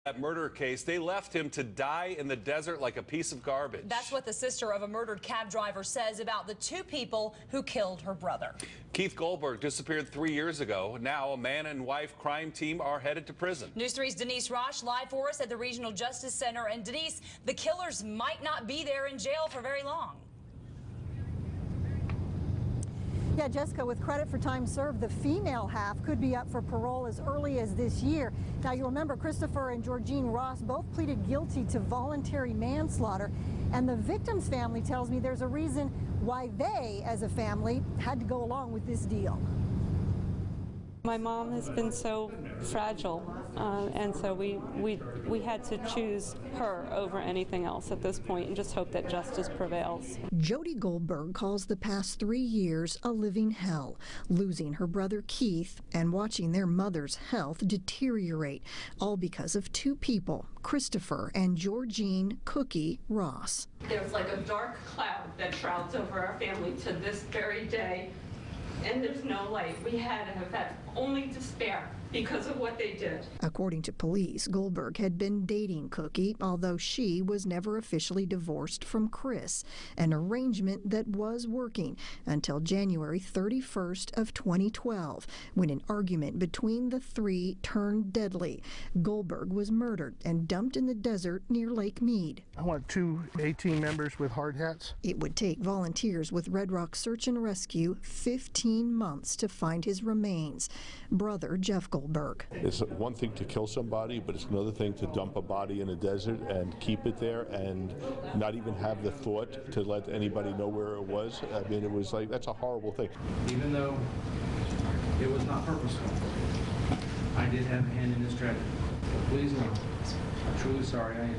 That murder case, they left him to die in the desert like a piece of garbage. That's what the sister of a murdered cab driver says about the two people who killed her brother. Keith Goldberg disappeared 3 years ago. Now a man and wife crime team are headed to prison. News 3's Denise Rosh live for us at the Regional Justice Center. And Denise, the killers might not be there in jail for very long. Yeah, Jessica, with credit for time served, the female half could be up for parole as early as this year. Now, you remember Christopher and Georgene Ross both pleaded guilty to voluntary manslaughter, and the victim's family tells me there's a reason why they, as a family, had to go along with this deal. My mom has been so fragile, and so we had to choose her over anything else at this point and just hope that justice prevails. Jody Goldberg calls the past 3 years a living hell, losing her brother Keith and watching their mother's health deteriorate, all because of two people, Christopher and Georgene "Cookie" Ross. There's like a dark cloud that shrouds over our family to this very day. And there's no light. We have had only despair because of what they did. According to police, Goldberg had been dating Cookie, although she was never officially divorced from Chris, an arrangement that was working until January 31st of 2012, when an argument between the three turned deadly. Goldberg was murdered and dumped in the desert near Lake Mead. I want 2 A-team members with hard hats. It would take volunteers with Red Rock Search and Rescue 15 months to find his remains. Brother Jeff Goldberg. It's one thing to kill somebody, but it's another thing to dump a body in a desert and keep it there and not even have the thought to let anybody know where it was. I mean, it was like, that's a horrible thing. Even though it was not purposeful, I did have a hand in this tragedy. But please know, I'm truly sorry I am.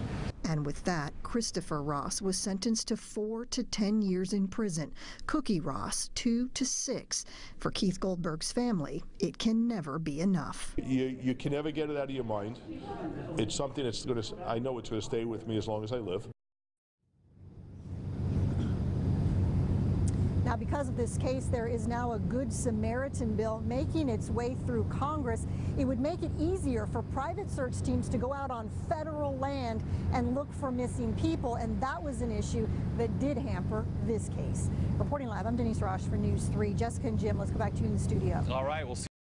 And with that, Christopher Ross was sentenced to 4 to 10 years in prison. Cookie Ross, 2 to 6. For Keith Goldberg's family, it can never be enough. You can never get it out of your mind. It's something that's going to, I know it's going to stay with me as long as I live. Now, because of this case, there is now a Good Samaritan bill making its way through Congress. It would make it easier for private search teams to go out on federal land and look for missing people, and that was an issue that did hamper this case. Reporting live, I'm Denise Rosh for News 3. Jessica and Jim, let's go back to you in the studio. All right, we'll see.